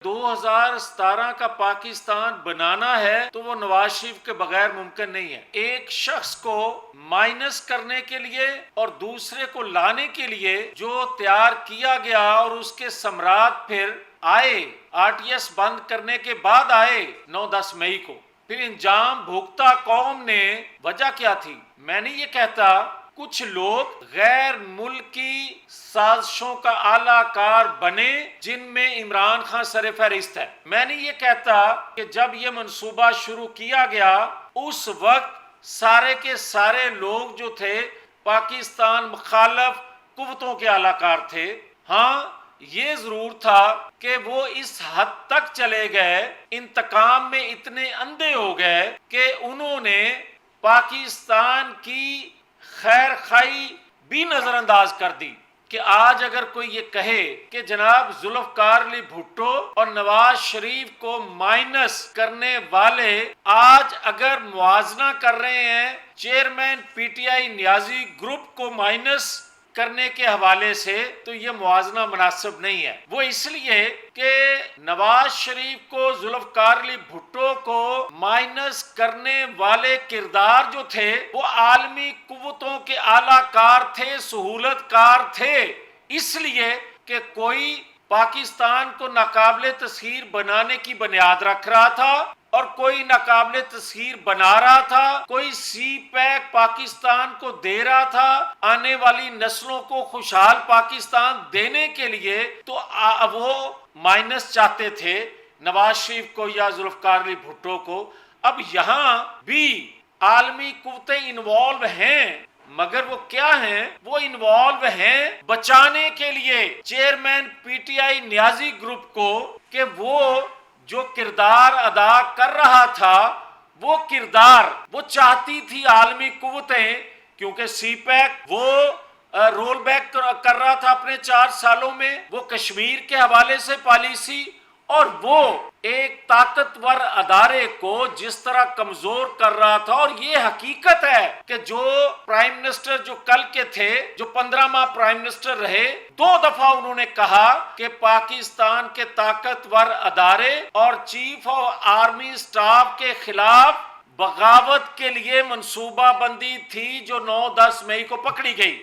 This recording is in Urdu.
2017 کا پاکستان بنانا ہے تو وہ نواز شریف کے بغیر ممکن نہیں ہے۔ ایک شخص کو مائنس کرنے کے لیے اور دوسرے کو لانے کے لیے جو تیار کیا گیا اور اس کے ثمرات پھر آئے، RTS بند کرنے کے بعد آئے 9-10 مئی کو، پھر انجام بھگتا قوم نے وجہ کیا تھی؟ میں نہیں یہ کہتا کچھ لوگ غیر ملکی سازشوں کا اعلی کار بنے جن میں عمران خان سر فہرست ہے۔ میں نہیں یہ کہتا کہ جب یہ منصوبہ شروع کیا گیا اس وقت سارے کے سارے لوگ جو تھے پاکستان مخالف قوتوں کے اعلی کار تھے۔ ہاں یہ ضرور تھا کہ وہ اس حد تک چلے گئے، انتقام میں اتنے اندھے ہو گئے کہ انہوں نے پاکستان کی خیر خواہی بھی نظر انداز کر دی۔ کہ آج اگر کوئی یہ کہے کہ جناب ذوالفقار علی بھٹو اور نواز شریف کو مائنس کرنے والے آج اگر موازنہ کر رہے ہیں چیئرمین PTI نیازی گروپ کو مائنس کرنے کے حوالے سے، تو یہ موازنہ مناسب نہیں ہے۔ وہ اس لیے کہ نواز شریف کو ذوالفقار علی بھٹو کو مائنس کرنے والے کردار جو تھے وہ عالمی قوتوں کے اعلی کار تھے، سہولت کار تھے، اس لیے کہ کوئی پاکستان کو ناقابل تسخیر بنانے کی بنیاد رکھ رہا تھا اور کوئی ناقابل تسخیر بنا رہا تھا، کوئی سی پیک پاکستان کو دے رہا تھا آنے والی نسلوں کو خوشحال پاکستان دینے کے لیے، تو وہ مائنس چاہتے تھے نواز شریف کو یا ذوالفقار علی بھٹو کو۔ اب یہاں بھی عالمی قوتیں انوالو ہیں، مگر وہ کیا ہیں؟ وہ انوالو ہیں بچانے کے لیے چیئرمین PTI نیازی گروپ کو، کہ وہ جو کردار ادا کر رہا تھا وہ کردار وہ چاہتی تھی عالمی قوتیں، کیونکہ سی پیک وہ رول بیک کر رہا تھا اپنے 4 سالوں میں، وہ کشمیر کے حوالے سے پالیسی، اور وہ ایک طاقتور ادارے کو جس طرح کمزور کر رہا تھا۔ اور یہ حقیقت ہے کہ جو پرائم منسٹر جو کل کے تھے، جو 15 ماہ پرائم منسٹر رہے، 2 دفعہ انہوں نے کہا کہ پاکستان کے طاقتور ادارے اور چیف آف آرمی سٹاف کے خلاف بغاوت کے لیے منصوبہ بندی تھی جو 9-10 مئی کو پکڑی گئی۔